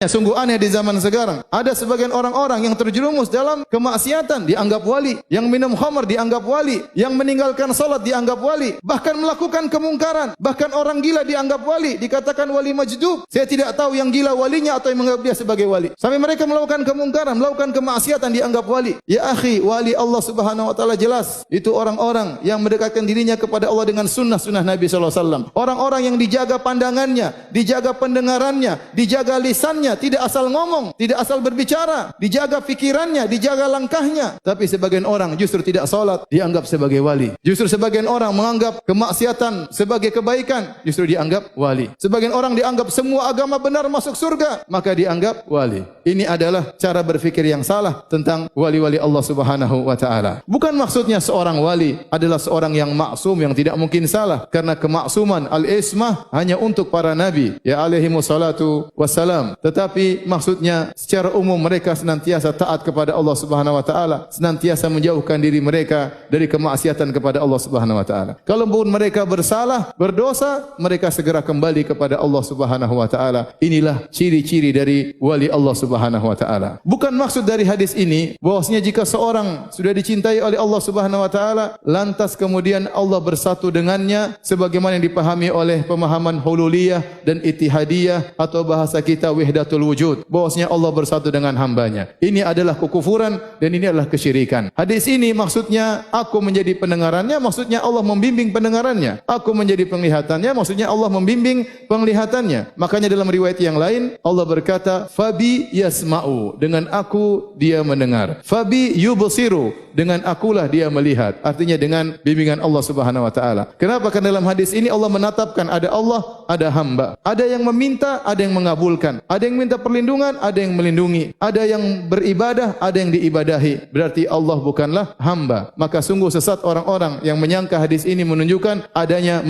Sungguh aneh di zaman sekarang. Ada sebagian orang-orang yang terjerumus dalam kemaksiatan dianggap wali, yang minum khamar dianggap wali, yang meninggalkan salat dianggap wali, bahkan melakukan kemungkaran, bahkan orang gila dianggap wali, dikatakan wali majdub. Saya tidak tahu yang gila walinya atau yang menganggap dia sebagai wali. Sampai mereka melakukan kemungkaran, melakukan kemaksiatan dianggap wali. Ya akhi, wali Allah Subhanahu wa taala jelas itu orang-orang yang mendekatkan dirinya kepada Allah dengan sunnah-sunnah Nabi sallallahu alaihi wasallam. Orang-orang yang dijaga pandangannya, dijaga pendengarannya, dijaga lisannya, tidak asal ngomong, tidak asal berbicara, dijaga fikirannya, dijaga langkahnya. Tapi sebagian orang justru tidak salat, dianggap sebagai wali. Justru sebagian orang menganggap kemaksiatan sebagai kebaikan, justru dianggap wali. Sebagian orang dianggap semua agama benar masuk surga, maka dianggap wali. Ini adalah cara berfikir yang salah tentang wali-wali Allah Subhanahu wa taala. Bukan maksudnya seorang wali adalah seorang yang maksum, yang tidak mungkin salah, karena kemaksuman al-ismah hanya untuk para nabi ya alaihimus salatu wassalam. Tetapi maksudnya secara umum mereka senantiasa taat kepada Allah Subhanahu wa taala, senantiasa menjauhkan diri mereka dari kemaksiatan kepada Allah Subhanahu wa taala. Kalaupun mereka bersalah, berdosa, mereka segera kembali kepada Allah Subhanahu wa taala. Inilah ciri-ciri dari wali Allah Subhanahu wa taala. Bukan maksud dari hadis ini bahwasanya jika seorang sudah dicintai oleh Allah Subhanahu wa taala, lantas kemudian Allah bersatu dengannya sebagaimana yang dipahami oleh pemahaman hululiyah dan ittihadiyah atau bahasa kita wahdatul wujud, bahwasanya Allah bersatu dengan hambanya. Ini adalah kekufuran dan ini adalah kesyirikan. Hadis ini maksudnya aku menjadi pendengarannya, maksudnya Allah membimbing pendengarannya. Aku menjadi penglihatannya, maksudnya Allah membimbing penglihatannya. Makanya dalam riwayat yang lain Allah berkata, fabi yasma'u, dengan aku dia mendengar. Fabi yubsiru, dengan akulah dia melihat. Artinya dengan bimbingan Allah Subhanahu wa taala. Kenapa? Karena dalam hadis ini Allah menetapkan ada Allah, ada hamba. Ada yang meminta, ada yang mengabulkan. Ada yang minta perlindungan, ada yang melindungi. Ada yang beribadah, ada yang diibadahi. Berarti Allah bukanlah hamba. Maka sungguh sesat orang-orang yang menyangka hadis ini menunjukkan adanya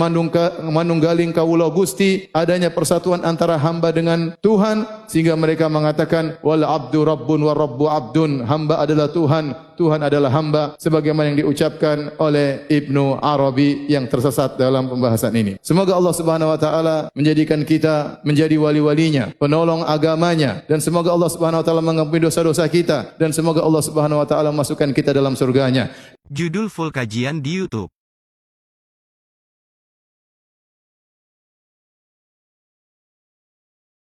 manunggaling kawula Gusti, adanya persatuan antara hamba dengan Tuhan, sehingga mereka mengatakan wal abdu rabbun wa rabbu abdun, hamba adalah Tuhan, Tuhan adalah hamba, sebagaimana yang diucapkan oleh Ibnu Arabi yang tersesat dalam pembahasan ini. Semoga Allah Subhanahu wa taala menjadikan kita menjadi wali-walinya, penolong agamanya, dan semoga Allah Subhanahu wa taala mengampuni dosa-dosa kita, dan semoga Allah Subhanahu wa taala masukkan kita dalam surganya. Judul full kajian di YouTube.